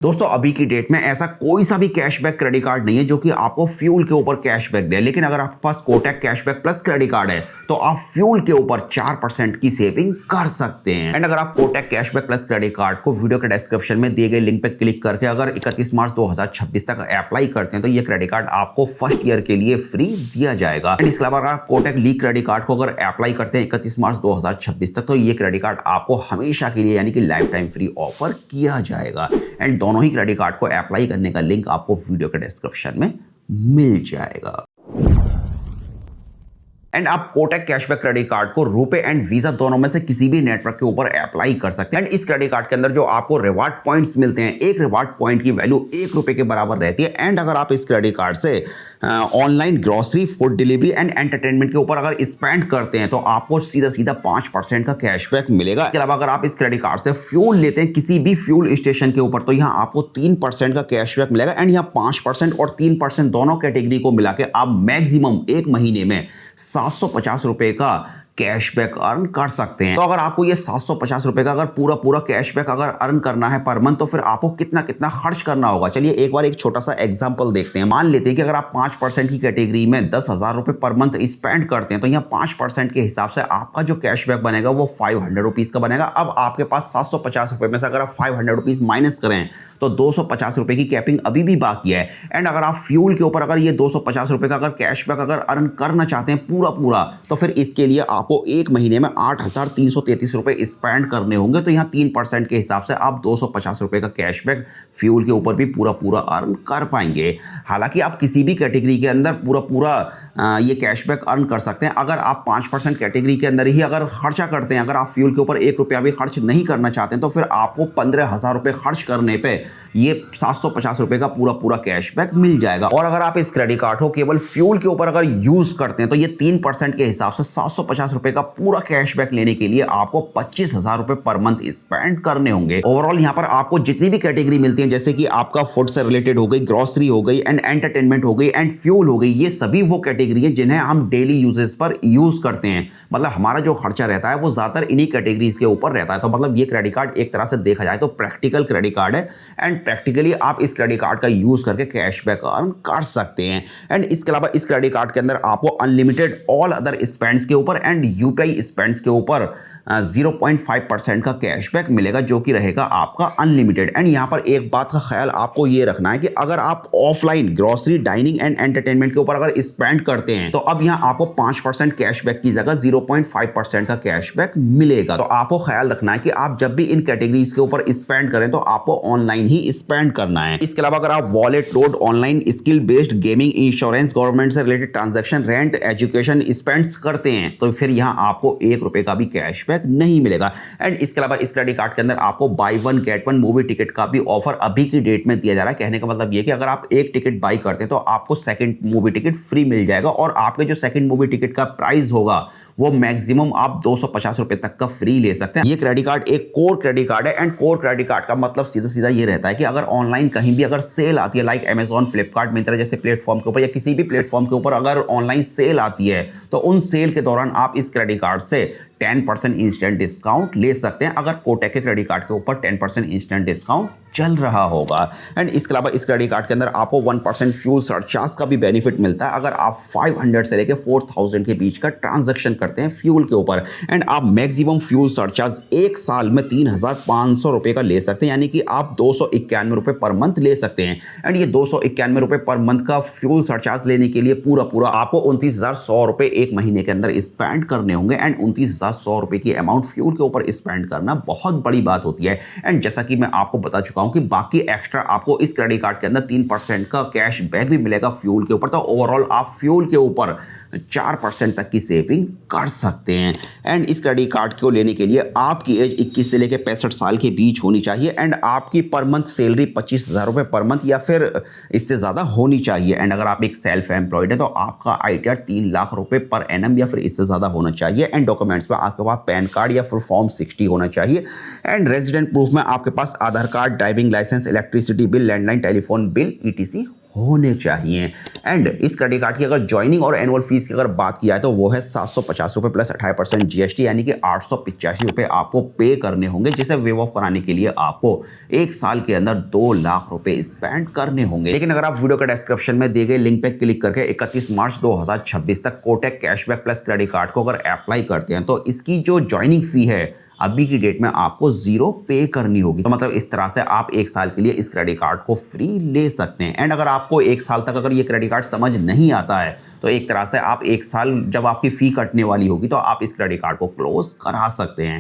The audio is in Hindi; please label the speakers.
Speaker 1: दोस्तों अभी की डेट में ऐसा कोई सा भी कैशबैक क्रेडिट कार्ड नहीं है जो कि आपको फ्यूल के ऊपर कैशबैक दे। लेकिन अगर आपके पास Kotak cashback plus credit card है तो आप फ्यूल के ऊपर 4% की सेविंग कर सकते हैं। एंड अगर आप Kotak cashback plus credit card को वीडियो के डिस्क्रिप्शन में दिए गए लिंक पे क्लिक करके अगर 31 मार्च 2026 तक अप्लाई करते हैं तो ये क्रेडिट कार्ड आपको फर्स्ट ईयर के लिए फ्री दिया जाएगा। एंड इसके अलावा अगर आप कोटक ली क्रेडिट कार्ड को अगर अप्लाई करते हैं 31 मार्च 2026 तक तो ये क्रेडिट कार्ड आपको हमेशा के लिए यानी कि लाइफ टाइम फ्री ऑफर किया जाएगा। एंड दोनों ही क्रेडिट कार्ड को अप्लाई करने का लिंक आपको वीडियो के डिस्क्रिप्शन में मिल जाएगा। एंड आप कोटक कैशबैक क्रेडिट कार्ड को रुपे एंड वीजा दोनों में से किसी भी नेटवर्क के ऊपर अप्लाई कर सकते हैं। एंड इस क्रेडिट कार्ड के अंदर जो आपको रिवार्ड पॉइंट्स मिलते हैं, एक रिवार्ड पॉइंट की वैल्यू 1 रुपए के बराबर रहती है। एंड अगर आप इस क्रेडिट कार्ड से online grocery, food delivery and entertainment के ऊपर अगर स्पेंड करते हैं तो आपको सीधा सीधा 5% का कैशबैक मिलेगा। इसके अलावा अगर आप इस क्रेडिट कार्ड से फ्यूल लेते हैं किसी भी फ्यूल स्टेशन के ऊपर तो यहाँ आपको 3% का कैशबैक मिलेगा। एंड यहाँ 5% और 3% दोनों कैटेगरी को मिला के आप मैक्सिमम एक महीने में 750 रुपए का कैशबैक अर्न कर सकते हैं। तो अगर आपको ये 750 रुपए का अगर पूरा कैशबैक अगर अर्न करना है पर मंथ तो फिर आपको कितना कितना खर्च करना होगा। चलिए एक बार एक छोटा सा एग्जांपल देखते हैं। मान लेते हैं कि अगर आप 5% की कैटेगरी में 10,000 रुपए पर मंथ स्पेंड करते हैं तो यहाँ 5% के हिसाब से आपका जो कैशबैक बनेगा वो 500 रुपीज का बनेगा। अब आपके पास 750 रुपए में से अगर आप 500 रुपीज माइनस करें तो 250 रुपए की कैपिंग अभी भी बाकी है। एंड अगर आप फ्यूल के ऊपर अगर ये 250 रुपए का अगर कैशबैक अगर अर्न करना चाहते हैं पूरा तो फिर इसके लिए आपको एक महीने में 8,333 रुपए स्पेंड करने होंगे। तो यहाँ 3% के हिसाब से आप 250 रुपए का कैशबैक फ्यूल के ऊपर भी पूरा अर्न कर पाएंगे। हालांकि आप किसी भी कैटेगरी के अंदर पूरा ये कैशबैक अर्न कर सकते हैं। अगर आप 5% कैटेगरी के अंदर ही अगर खर्चा करते हैं, अगर आप फ्यूल के ऊपर 1 रुपया भी खर्च नहीं करना चाहते हैं तो फिर आपको 15,000 रुपए खर्च करने पे ये 750 रुपए का पूरा कैशबैक मिल जाएगा। और अगर आप इस क्रेडिट कार्ड को केवल फ्यूल के ऊपर अगर यूज करते हैं तो ये 3% के हिसाब से 750 रुपए का पूरा कैशबैक लेने के लिए आपको 25,000 रुपए पर मंथ स्पेंड करने होंगे। ओवरऑल यहाँ पर आपको जितनी भी कैटेगरी मिलती है जैसे कि आपका फूड से रिलेटेड हो गई, ग्रोसरी हो गई एंड एंटरटेनमेंट हो गई एंड फ्यूल हो गई, ये सभी वो कैटेगरी है जिन्हें हम डेली यूजेस पर यूज करते हैं। मतलब हमारा जो खर्चा रहता है वो ज्यादातर इन्हीं कैटेगरीज के ऊपर रहता है। तो मतलब ये क्रेडिट कार्ड एक तरह से देखा जाए तो प्रैक्टिकल क्रेडिट कार्ड है एंड प्रैक्टिकली आप इस क्रेडिट कार्ड का यूज करके कैशबैक अर्न कर सकते हैं। एंड इसके अलावा इस क्रेडिट कार्ड के अंदर आपको अनलिमिटेड ऑल अदर स्पेंड्स के ऊपर एंड यूपीआई स्पेंड्स के ऊपर 0.5% का कैशबैक मिलेगा जो कि रहेगा आपका अनलिमिटेड। एंड यहां पर एक बात का ख्याल आपको ये रखना है कि अगर आप offline grocery, dining and entertainment के ऊपर अगर स्पेंड करते हैं तो अब यहां आपको 5% कैशबैक की जगह 0.5% का कैशबैक मिलेगा। तो आपको ख्याल रखना है कि आप जब भी इन कैटेगरीज के ऊपर स्पेंड करें तो आपको ऑनलाइन ही स्पेंड करना है। इसके अलावा अगर आप wallet, road, online, skill based, gaming, insurance, government से related transaction, rent, education spends करते हैं तो फिर यहां आपको 1 रुपए का भी कैशबैक नहीं मिलेगा। एंड इसके अलावा इस क्रेडिट कार्ड के अंदर आपको by one get one movie ticket का भी ऑफर अभी की डेट में दिया जा रहा है। कहने का मतलब ये कि अगर आप एक टिकट बाय करते हैं तो आपको सेकंड मूवी टिकट फ्री मिल जाएगा और आपके जो सेकंड मूवी टिकट का प्राइस होगा वो मैक्सिमम आप 250 रुपए तक का फ्री ले सकते हैं। ये क्रेडिट कार्ड एक कोर क्रेडिट कार्ड है एंड कोर क्रेडिट कार्ड का मतलब सीधा ये रहता है कि अगर ऑनलाइन कहीं भी अगर सेल आती है लाइक अमेजॉन, फ्लिपकार्ट, मिंत्रा जैसे प्लेटफॉर्म के ऊपर या किसी भी प्लेटफॉर्म के ऊपर अगर ऑनलाइन सेल आती है तो उन सेल के दौरान आप इस क्रेडिट कार्ड से 10% इंस्टेंट डिस्काउंट ले सकते हैं अगर कोटक के क्रेडिट कार्ड के ऊपर 10% इंस्टेंट डिस्काउंट चल रहा होगा। एंड इसके अलावा इस क्रेडिट कार्ड के अंदर आपको 1% फ्यूल सरचार्ज का भी बेनिफिट मिलता है अगर आप 500 से लेकर 4,000 के बीच का ट्रांजैक्शन करते हैं फ्यूल के ऊपर। एंड आप मैक्सिमम फ्यूल सरचार्ज एक साल में 3,500 रुपए का ले सकते हैं यानी कि आप 291 रुपए पर मंथ ले सकते हैं। एंड ये 291 रुपए पर मंथ का फ्यूल सरचार्ज लेने के लिए पूरा आपको 29,100 रुपए एक महीने के अंदर स्पेंड करने होंगे। एंड 29,100 रुपए की अमाउंट फ्यूल के ऊपर स्पेंड करना बहुत बड़ी बात होती है। एंड जैसा कि मैं आपको बता चुका हूं कि बाकी एक्स्ट्रा आपको इस क्रेडिट कार्ड के अंदर 3% का कैश बैक भी मिलेगा फ्यूल के ऊपर। तो ओवरऑल आप फ्यूल के ऊपर 4% तक की सेविंग कर सकते हैं। एंड इस क्रेडिट कार्ड को लेने के लिए आपकी एज 21 से लेकर 65 साल के बीच होनी चाहिए एंड आपकी पर मंथ सैलरी 25,000 रुपए पर मंथ या फिर इससे ज्यादा होनी चाहिए। एंड अगर आप एक सेल्फ एम्प्लॉयड है तो आपका ITR 3 लाख रुपए पर एनम या फिर इससे ज्यादा होना चाहिए। एंड डॉक्यूमेंट्स में आपके पास पैन कार्ड या फिर फॉर्म 60 होना चाहिए। एंड रेजिडेंट प्रूफ में आपके पास Aadhaar card, driving licence, electricity bill, landline telephone bill ETC होने चाहिए। एंड इस क्रेडिट कार्ड की अगर ज्वाइनिंग और एनुअल फीस की अगर बात की जाए तो वो है 750 रुपये प्लस 28% जीएसटी, यानी कि 885 रुपये आपको पे करने होंगे, जिसे वेव ऑफ कराने के लिए आपको 1 साल के अंदर 2 लाख रुपए स्पेंड करने होंगे। लेकिन अगर आप वीडियो के डिस्क्रिप्शन में दिए गए लिंक पे क्लिक करके 31 मार्च 2026 तक Kotak cashback plus credit card को अगर अप्लाई करते हैं तो इसकी जो ज्वाइनिंग फी है अभी की डेट में आपको 0 पे करनी होगी। तो मतलब इस तरह से आप 1 साल के लिए इस क्रेडिट कार्ड को फ्री ले सकते हैं। एंड अगर आपको 1 साल तक अगर ये क्रेडिट कार्ड समझ नहीं आता है तो एक तरह से आप 1 साल जब आपकी फी कटने वाली होगी तो आप इस क्रेडिट कार्ड को क्लोज करा सकते हैं।